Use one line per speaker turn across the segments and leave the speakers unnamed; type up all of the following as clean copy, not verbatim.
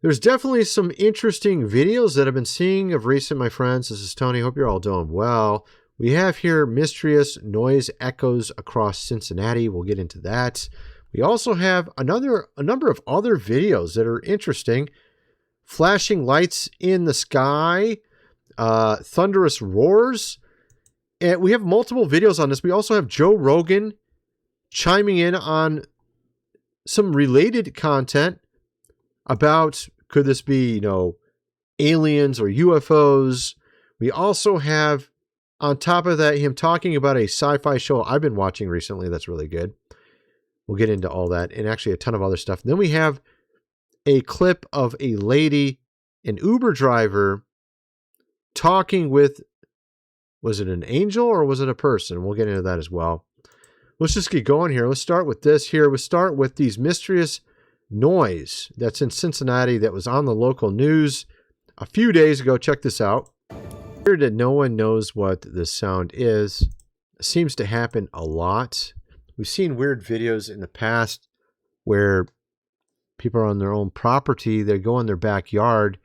There's definitely some interesting videos that I've been seeing of recent, my friends. This is Tony. Hope you're all doing well. We have here mysterious noise echoes across Cincinnati. We'll get into that. We also have a number of other videos that are interesting. Flashing lights in the sky, thunderous roars. And we have multiple videos on this. We also have Joe Rogan chiming in on some related content about, could this be, aliens or UFOs? We also have, on top of that, him talking about a sci-fi show I've been watching recently that's really good. We'll get into all that and actually a ton of other stuff. And then we have a clip of a lady, an Uber driver, talking with, was it an angel or was it a person? We'll get into that as well. Let's just get going here. Let's start with this here. We'll start with these mysterious noise that's in Cincinnati that was on the local news a few days ago. Check this out. Weird that no one knows what this sound is. It seems to happen a lot. We've seen weird videos in the past where people are on their own property. They go in their backyard.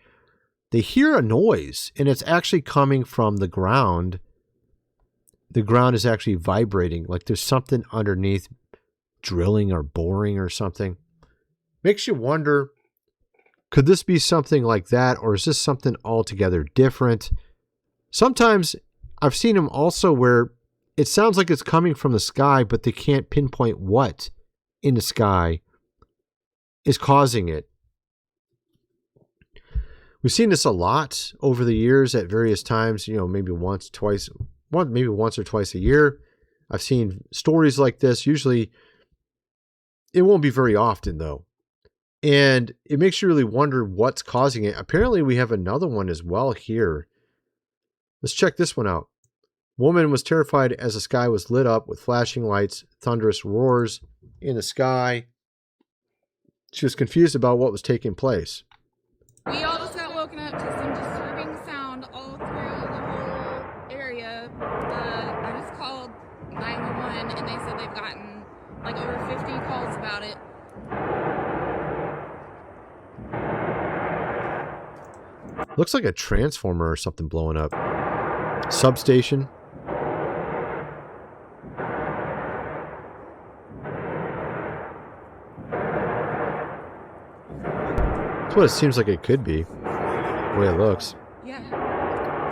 They hear a noise, and it's actually coming from the ground. The ground is actually vibrating, like there's something underneath drilling or boring or something. Makes you wonder, could this be something like that, or is this something altogether different? Sometimes I've seen them also where it sounds like it's coming from the sky, but they can't pinpoint what in the sky is causing it. We've seen this a lot over the years at various times, maybe once or twice a year. I've seen stories like this. Usually it won't be very often though. And it makes you really wonder what's causing it. Apparently we have another one as well here. Let's check this one out. Woman was terrified as the sky was lit up with flashing lights, thunderous roars in the sky. She was confused about what was taking place.
We all just got woken up to some disturbing sound all through the whole area. I just called 911 and they said they've gotten like over 50 calls about it.
Looks like a transformer or something blowing up. Substation. That's what it seems like it could be, the way it looks.
Yeah,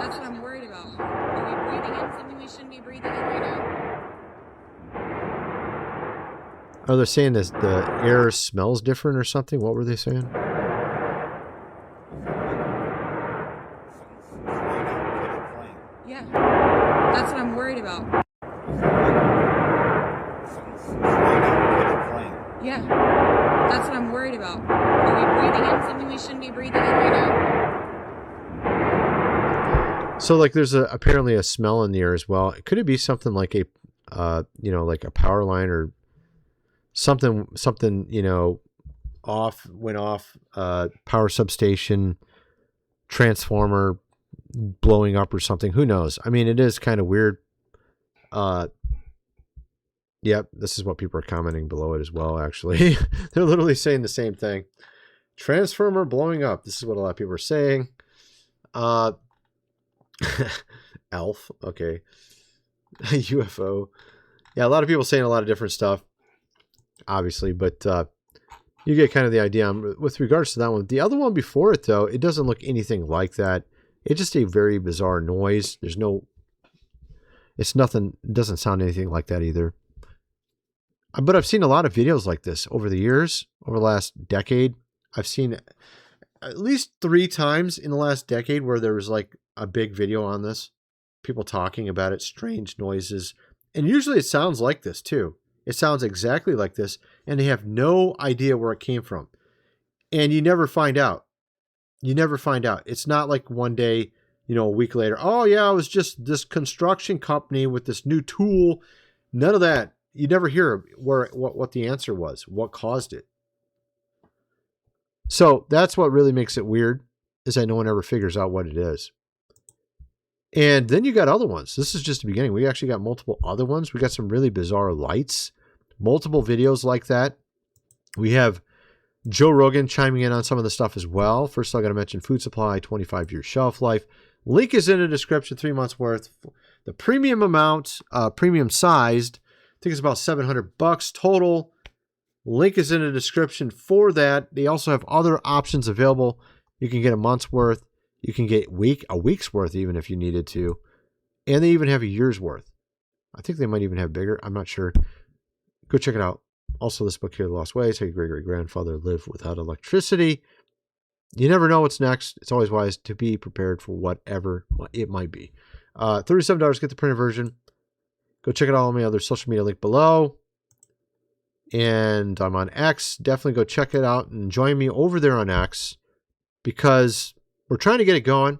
that's what I'm worried about. Are we breathing in something we shouldn't be breathing in right now?
Oh, they're saying this, the air smells different or something? What were they saying?
Yeah, that's what I'm worried about. Yeah, that's what I'm worried about. Are we breathing in something we shouldn't be breathing in right now?
So, like, there's apparently a smell in the air as well. Could it be something like a, like a power line or something, went off, power substation, transformer blowing up or something? Who knows? I mean, it is kind of weird. Yep, this is what people are commenting below it as well, actually. They're literally saying the same thing. Transformer blowing up. This is what a lot of people are saying. Elf. Okay. UFO. Yeah, a lot of people saying a lot of different stuff, obviously, but you get kind of the idea with regards to that one. The other one before it, though, it doesn't look anything like that. It's just a very bizarre noise. It's nothing, it doesn't sound anything like that either. But I've seen a lot of videos like this over the years, over the last decade. I've seen at least 3 times in the last decade where there was like a big video on this. People talking about it, strange noises. And usually it sounds like this too. It sounds exactly like this. And they have no idea where it came from. And you never find out. You never find out. It's not like one day, a week later, oh yeah, it was just this construction company with this new tool. None of that. You never hear what the answer was, what caused it. So that's what really makes it weird, is that no one ever figures out what it is. And then you got other ones. This is just the beginning. We actually got multiple other ones. We got some really bizarre lights, multiple videos like that. We have Joe Rogan chiming in on some of the stuff as well. First, I got to mention food supply, 25-year shelf life. Link is in the description, 3 months worth. The premium amount, premium sized, I think it's about $700 total. Link is in the description for that. They also have other options available. You can get a month's worth. You can get a week's worth even if you needed to. And they even have a year's worth. I think they might even have bigger. I'm not sure. Go check it out. Also, this book here, The Lost Ways, How Your Great-Great-Grandfather Lived Without Electricity. You never know what's next. It's always wise to be prepared for whatever it might be. $37, get the printed version. Go check out all my other social media link below. And I'm on X. Definitely go check it out and join me over there on X because we're trying to get it going.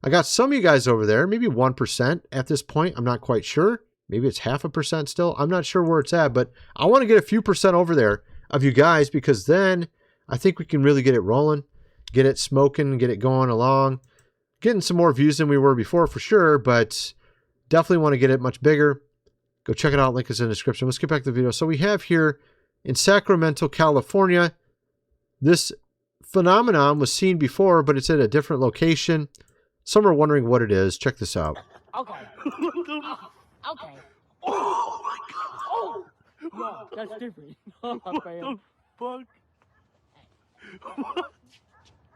I got some of you guys over there, maybe 1% at this point. I'm not quite sure. Maybe it's 0.5% still. I'm not sure where it's at, but I want to get a few percent over there of you guys because then I think we can really get it rolling, get it smoking, get it going along, getting some more views than we were before for sure, but definitely want to get it much bigger. Go check it out. Link is in the description. Let's get back to the video. So we have here in Sacramento, California, this phenomenon was seen before, but it's at a different location. Some are wondering what it is. Check this out.
Okay. Okay. Oh my God. Oh. No, that's different.
What the fuck?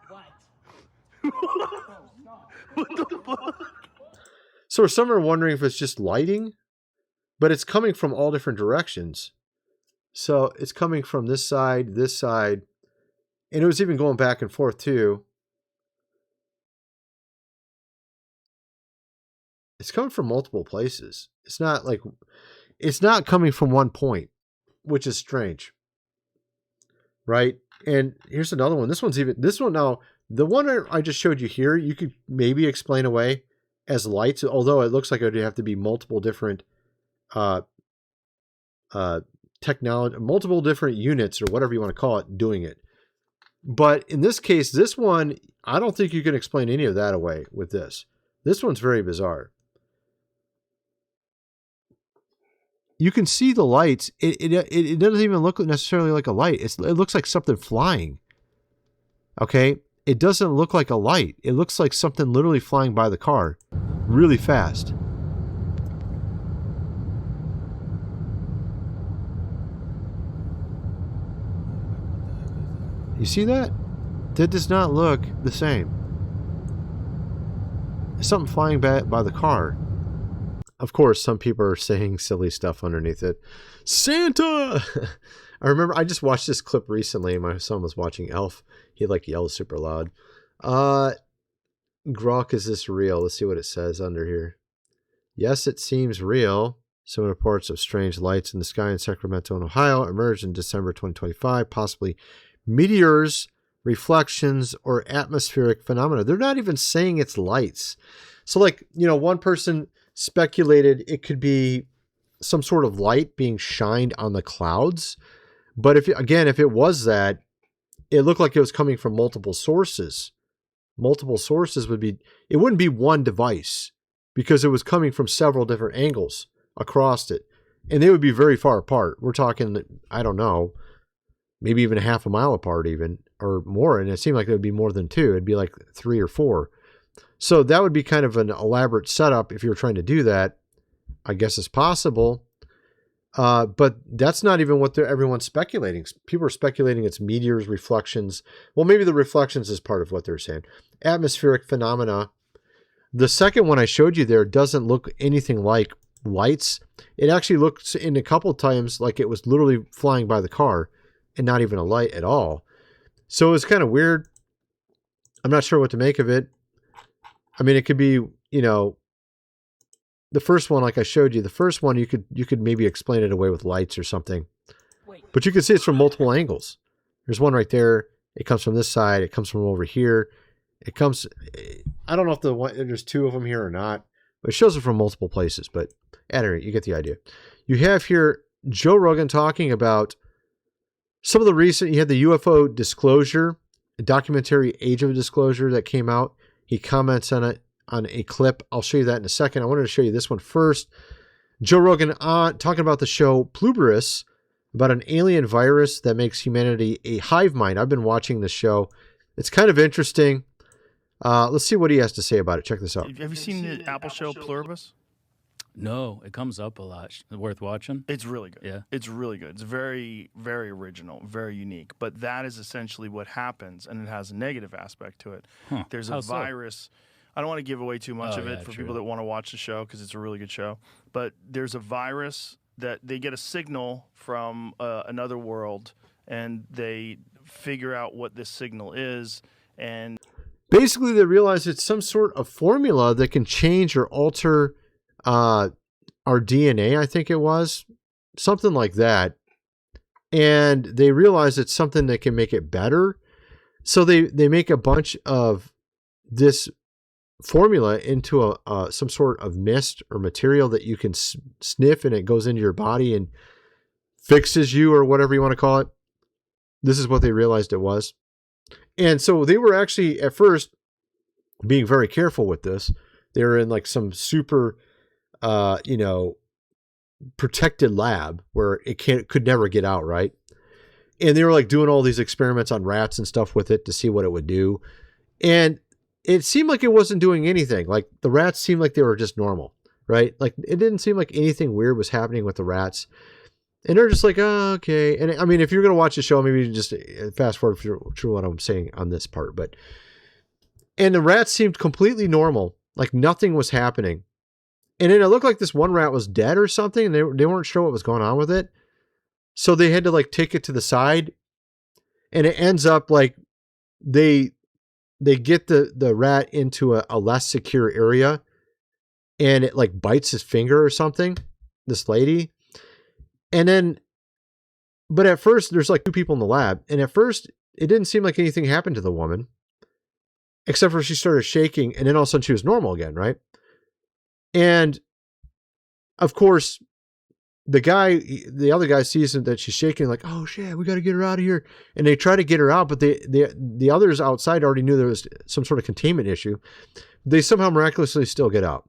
What? What the fuck?
So some are wondering if it's just lighting, but it's coming from all different directions. So it's coming from this side, and it was even going back and forth too. It's coming from multiple places. It's not coming from one point, which is strange. Right? And here's another one. This one now, the one I just showed you here, you could maybe explain away as lights, although it looks like it would have to be multiple different technology, multiple different units or whatever you want to call it doing it. But in this case, this one, I don't think you can explain any of that away with this. This one's very bizarre. You can see the lights. It doesn't even look necessarily like a light. It looks like something flying. Okay? It doesn't look like a light. It looks like something literally flying by the car really fast. You see that? That does not look the same. There's something flying by the car. Of course, some people are saying silly stuff underneath it. Santa! I remember I just watched this clip recently. My son was watching Elf. He yelled super loud. Grok, is this real? Let's see what it says under here. Yes, it seems real. Some reports of strange lights in the sky in Sacramento and Ohio emerged in December 2025, possibly meteors, reflections, or atmospheric phenomena. They're not even saying it's lights. So one person speculated it could be some sort of light being shined on the clouds. But if it was that, it looked like it was coming from multiple sources. Multiple sources it wouldn't be one device because it was coming from several different angles across it. And they would be very far apart. We're talking, I don't know, maybe even 0.5 mile apart even, or more. And it seemed like it would be more than 2. It'd be like 3 or 4. So that would be kind of an elaborate setup if you were trying to do that. I guess it's possible. But that's not even what everyone's speculating. People are speculating it's meteors, reflections. Well, maybe the reflections is part of what they're saying. Atmospheric phenomena. The second one I showed you there doesn't look anything like lights. It actually looks in a couple of times like it was literally flying by the car and not even a light at all. So it's kind of weird. I'm not sure what to make of it. I mean, it could be, the first one, like I showed you, the first one, you could maybe explain it away with lights or something. But you can see it's from multiple angles. There's one right there. It comes from this side. It comes from over here. It comes, I don't know if there's 2 of them here or not, but it shows it from multiple places. But at any rate, you get the idea. You have here Joe Rogan talking about some of the recent, you had the UFO disclosure, a documentary Age of Disclosure that came out. He comments on it on a clip. I'll show you that in a second. I wanted to show you this one first. Joe Rogan talking about the show Pluribus, about an alien virus that makes humanity a hive mind. I've been watching the show. It's kind of interesting. Let's see what he has to say about it. Check this out.
Have you seen the Apple show Pluribus?
No, it comes up a lot. Worth watching?
It's really good.
Yeah.
It's really good. It's very, very original, very unique. But that is essentially what happens, and it has a negative aspect to it.
Huh.
There's
How
a
so?
virus. I don't want to give away too much
Oh,
of it
yeah,
for
true.
people that want to watch the show because it's a really good show. But there's a virus that they get a signal from another world, and they figure out what this signal is, and
Basically, they realize it's some sort of formula that can change or alter our DNA, I think it was. Something like that. And they realize it's something that can make it better. So they make a bunch of this formula into some sort of mist or material that you can sniff, and it goes into your body and fixes you, or whatever you want to call it. This is what they realized it was. And so they were actually at first being very careful with this. They were in like some super, protected lab where it could never get out, right? And they were like doing all these experiments on rats and stuff with it to see what it would do. And it seemed like it wasn't doing anything. Like the rats seemed like they were just normal, right? Like it didn't seem like anything weird was happening with the rats. And they're just like, oh, okay. And I mean, if you're going to watch the show, maybe you just fast forward through what I'm saying on this part. And the rats seemed completely normal. Like nothing was happening. And then it looked like this one rat was dead or something. And they weren't sure what was going on with it. So they had to like take it to the side. And it ends up like they get the rat into a less secure area. And it like bites his finger or something. This lady. And then, but at first there's like two people in the lab. And at first it didn't seem like anything happened to the woman. Except for she started shaking. And then all of a sudden she was normal again, right? And of course, the other guy sees that she's shaking, like, oh shit, we got to get her out of here. And they try to get her out, but the others outside already knew there was some sort of containment issue. They somehow miraculously still get out.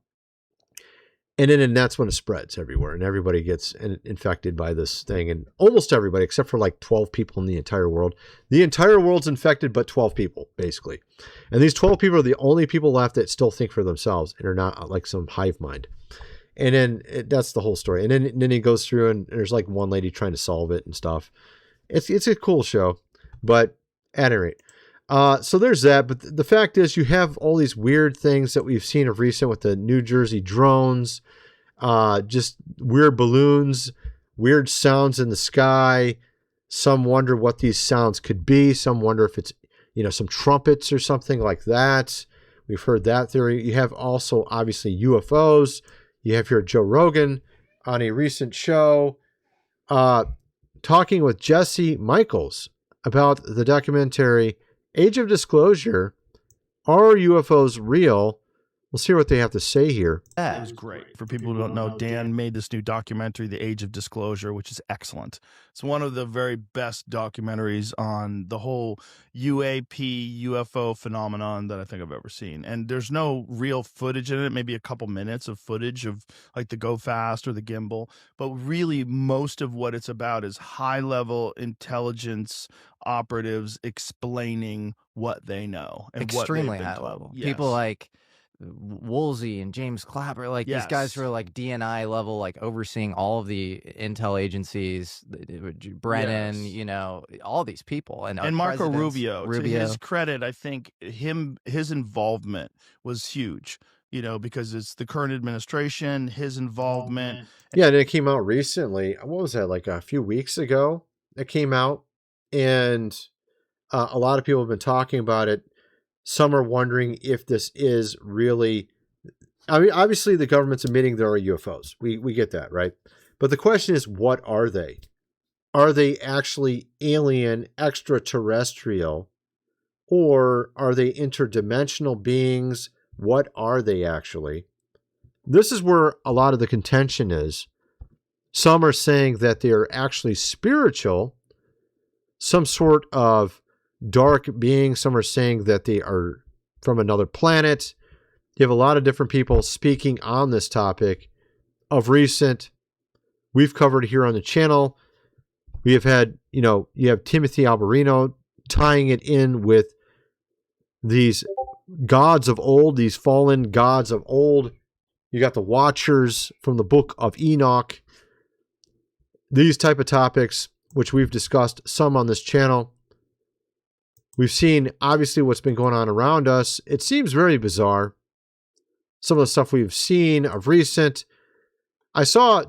And that's when it spreads everywhere and everybody gets infected by this thing. And almost everybody, except for like 12 people in the entire world. The entire world's infected, but 12 people, basically. And these 12 people are the only people left that still think for themselves and are not like some hive mind. And then that's the whole story. And then he goes through and there's like one lady trying to solve it and stuff. It's a cool show, but at any rate. So there's that. But the fact is you have all these weird things that we've seen of recent with the New Jersey drones, just weird balloons, weird sounds in the sky. Some wonder what these sounds could be. Some wonder if it's, some trumpets or something like that. We've heard that theory. You have also obviously UFOs. You have here Joe Rogan on a recent show, talking with Jesse Michaels about the documentary Age of Disclosure. Are UFOs real? Let's hear what they have to say here.
it was great. For people who don't know, Dan made this new documentary, The Age of Disclosure, which is excellent. It's one of the very best documentaries on the whole UAP, UFO phenomenon that I think I've ever seen. And there's no real footage in it, maybe a couple minutes of footage of like the Go Fast or the gimbal. But really, most of what it's about is high-level intelligence operatives explaining what they know. And
Extremely
what they've been
high
told.
level.
Yes.
People like Woolsey and James Clapper, like these guys who are like DNI level, like overseeing all of the intel agencies, Brennan, all these people, and
Marco
presidents,
Rubio. To his credit, I think his involvement was huge. Because it's the current administration, his involvement.
Yeah, and it came out recently. What was that, like a few weeks ago? It came out, and a lot of people have been talking about it. Some are wondering if this is really, I mean, obviously the government's admitting there are UFOs. We get that, right? But the question is, what are they? Are they actually alien, extraterrestrial, or are they interdimensional beings? What are they actually? This is where a lot of the contention is. Some are saying that they are actually spiritual, some sort of dark being. Some are saying that they are from another planet. You have a lot of different people speaking on this topic of recent. We've covered here on the channel. We have had, you have Timothy Alberino tying it in with these gods of old, these fallen gods of old. You got the Watchers from the book of Enoch. These type of topics, which we've discussed some on this channel. We've seen, obviously, what's been going on around us. It seems very bizarre. Some of the stuff we've seen of recent. I saw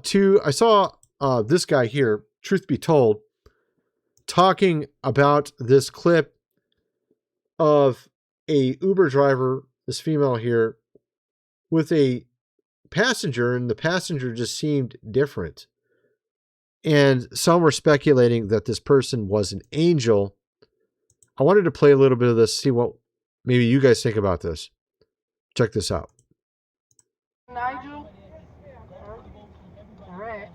this guy here, truth be told, talking about this clip of a Uber driver, this female here, with a passenger, and the passenger just seemed different. And some were speculating that this person was an angel. I wanted to play a little bit of this, see what maybe you guys think about this. Check this out.
Nigel? All right.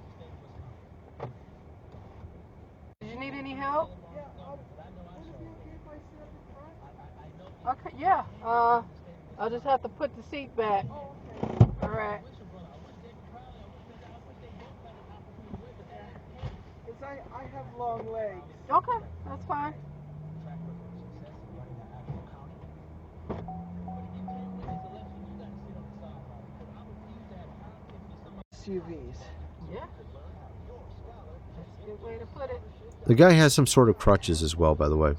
Did you need any help? Okay, yeah. I'll just have to put the seat back. All right. I have long legs. Okay, that's fine. SUVs. Yeah. That's a good way to put it.
The guy has some sort of crutches as well, by the way.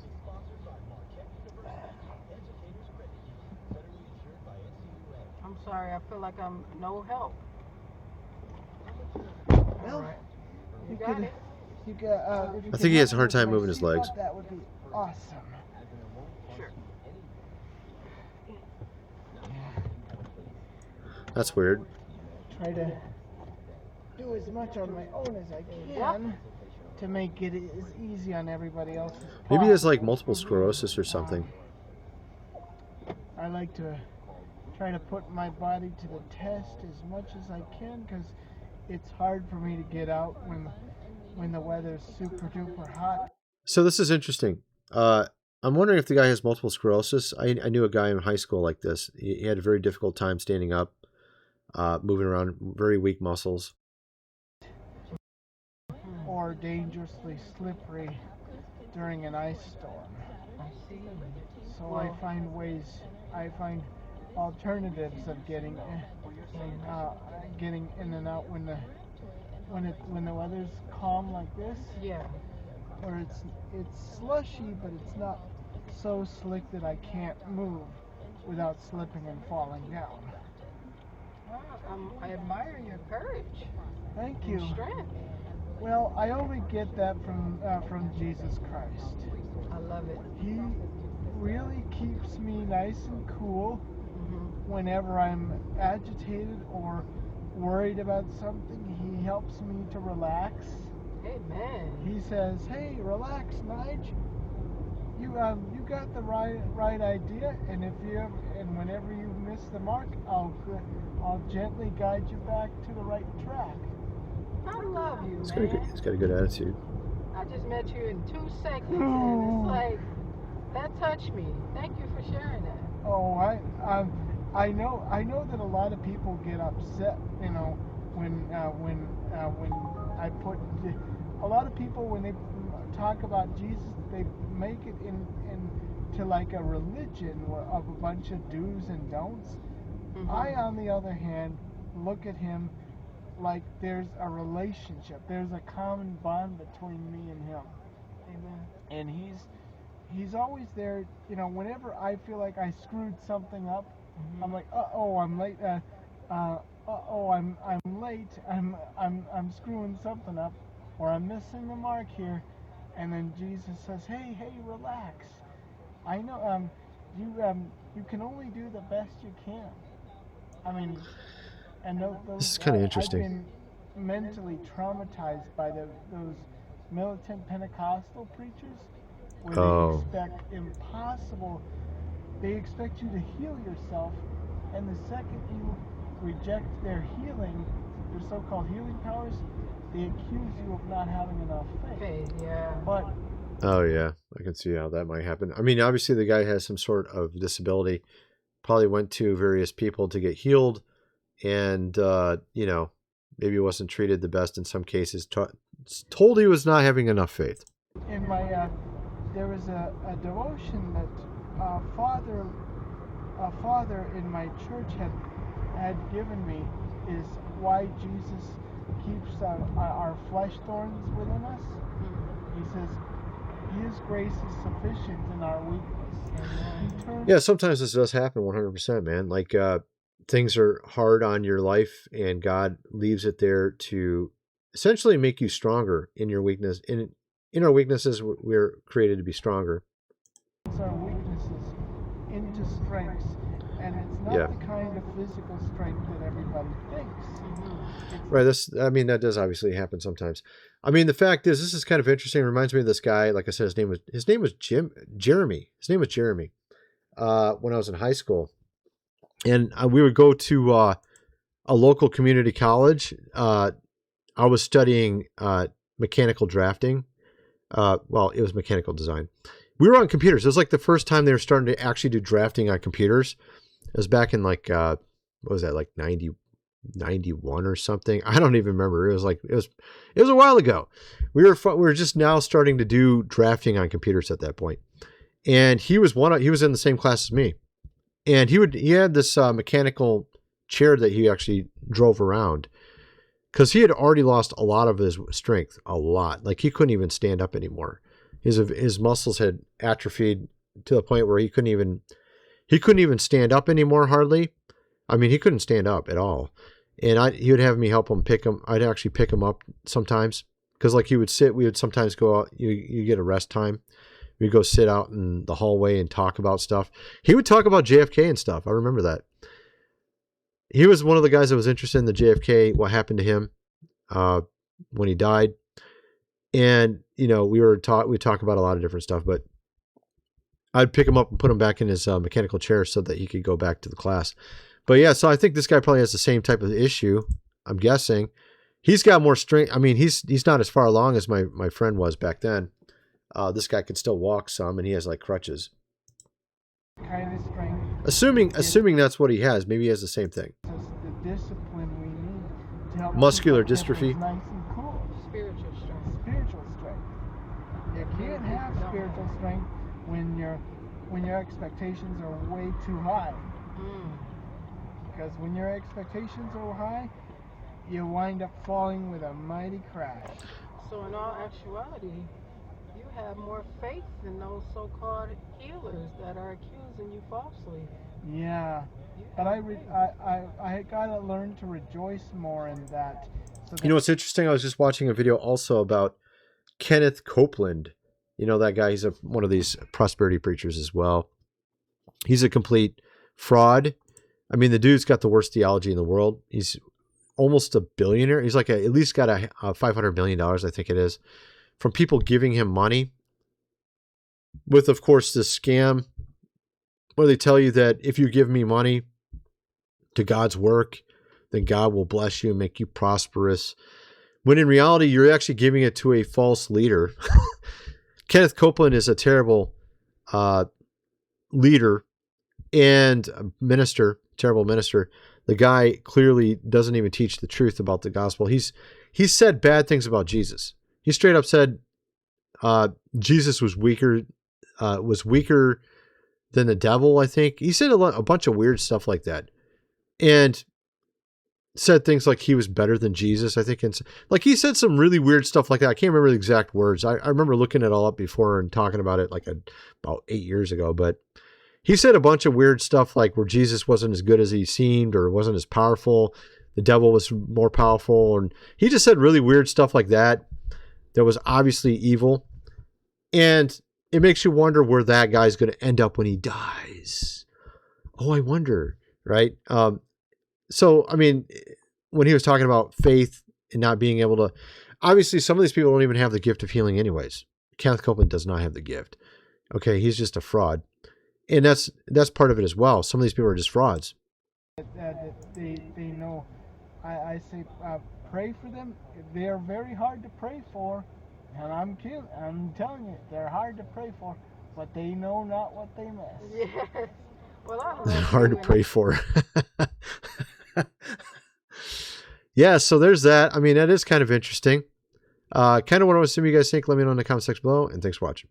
I'm sorry, I feel like I'm no help.
Well,
right. You got it.
I think he has a hard time moving his legs.
That would be awesome.
Sure.
That's weird.
Try to do as much on my own as I can to make it as easy on everybody else as possible.
Maybe he has like multiple sclerosis or something.
I like to try to put my body to the test as much as I can because it's hard for me to get out when the weather's super duper hot.
So this is interesting. I'm wondering if the guy has multiple sclerosis. I knew a guy in high school like this. He had a very difficult time standing up, moving around, very weak muscles.
Or dangerously slippery during an ice storm.
I see.
So I find alternatives of getting in and out when the weather's calm like this.
Yeah.
Or it's slushy, but it's not so slick that I can't move without slipping and falling down.
I admire your courage.
Thank you.
And strength.
Well, I only get that from Jesus Christ.
I love it.
He really keeps me nice and cool whenever I'm agitated or worried about something. He helps me to relax.
Amen.
He says, "Hey, relax, Nige. You got the right idea, and whenever you miss the mark, I'll gently guide you back to the right track."
I love you,
He's
man.
got a good attitude.
I just met you in 2 seconds, and it's like that touched me. Thank you for sharing that.
Oh, I know that a lot of people get upset, when I put a lot of people when they talk about Jesus, they make it into like a religion of a bunch of do's and don'ts. I, on the other hand, look at him like there's a relationship. There's a common bond between me and him.
Amen.
And he's always there. Whenever I feel like I screwed something up, I'm like, uh-oh, I'm late. Uh-oh, I'm late. I'm screwing something up, or I'm missing the mark here. And then Jesus says, hey, relax. I know you can only do the best you can. I mean, and
this is kind of interesting.
I've been mentally traumatized by those militant Pentecostal preachers where they expect impossible. They expect you to heal yourself, and the second you reject their healing, their so-called healing powers, they accuse you of not having enough faith.
Yeah.
But
oh yeah, I can see how that might happen. I mean, obviously the guy has some sort of disability. Probably went to various people to get healed, and maybe wasn't treated the best in some cases. told he was not having enough faith.
In my, there was a devotion that a father in my church had given me, is why Jesus keeps our flesh thorns within us. He says, His grace is sufficient in our weakness.
Yeah, sometimes this does happen 100%, man. Like, things are hard on your life, and God leaves it there to essentially make you stronger in your weakness. In our weaknesses, we're created to be stronger.
It's our weaknesses into strengths, and it's not the kind of physical strength that everybody thinks.
Right. That does obviously happen sometimes. I mean, the fact is, this is kind of interesting. It reminds me of this guy. Like I said, his name was Jeremy. His name was Jeremy. When I was in high school, and we would go to a local community college. I was studying mechanical drafting. Well, it was mechanical design. We were on computers. It was like the first time they were starting to actually do drafting on computers. It was back in like, what was that, like 91 or something? I don't even remember. It was a while ago. We were just now starting to do drafting on computers at that point. And he was in the same class as me. And he had this mechanical chair that he actually drove around, because he had already lost a lot of his strength, a lot. Like, he couldn't even stand up anymore. His muscles had atrophied to the point where he couldn't even stand up anymore, hardly. I mean, he couldn't stand up at all. And he would have me help him pick him. I'd actually pick him up sometimes, because like we would sometimes go out, you get a rest time. We'd go sit out in the hallway and talk about stuff. He would talk about JFK and stuff. I remember that. He was one of the guys that was interested in the JFK, what happened to him when he died. And, we'd talk about a lot of different stuff, but I'd pick him up and put him back in his mechanical chair so that he could go back to the class. But yeah, so I think this guy probably has the same type of issue. I'm guessing he's got more strength. I mean, he's not as far along as my friend was back then. This guy can still walk some, and he has like crutches.
Kind of strength.
Assuming that's what he has, maybe he has the same thing.
It's the discipline we need to help.
Muscular dystrophy.
Nice and cool. Spiritual strength. You can't have spiritual strength when your expectations are way too high. Because when your expectations are high, you wind up falling with a mighty crash.
So in all actuality, you have more faith than those so-called healers that are accusing you falsely.
Yeah, but I gotta learn to rejoice more in that. So
what's interesting? I was just watching a video also about Kenneth Copeland. You know that guy? He's one of these prosperity preachers as well. He's a complete fraud. I mean, the dude's got the worst theology in the world. He's almost a billionaire. He's like at least got a $500 million, I think it is, from people giving him money. With, of course, this scam where they tell you that if you give me money to God's work, then God will bless you and make you prosperous. When in reality, you're actually giving it to a false leader. Kenneth Copeland is a terrible leader and a minister, terrible minister. The guy clearly doesn't even teach the truth about the gospel. He's said bad things about Jesus. He straight up said Jesus was weaker than the devil, I think. He said a bunch of weird stuff like that. And said things like he was better than Jesus, I think. And like he said some really weird stuff like that. I can't remember the exact words. I remember looking it all up before and talking about it like about 8 years ago. But he said a bunch of weird stuff like where Jesus wasn't as good as he seemed or wasn't as powerful. The devil was more powerful. And he just said really weird stuff like that was obviously evil. And it makes you wonder where that guy's going to end up when he dies. Oh, I wonder, right? So, I mean, when he was talking about faith and not being able to, obviously some of these people don't even have the gift of healing anyways. Kenneth Copeland does not have the gift. Okay, he's just a fraud. And that's part of it as well. Some of these people are just frauds.
They know. I say pray for them. They are very hard to pray for. And I'm telling you, they're hard to pray for, but they know not what they miss.
Yes. Well,
They're hard to pray for. Yeah, so there's that. I mean, that is kind of interesting. Kind of what I assume you guys think. Let me know in the comment section below, and thanks for watching.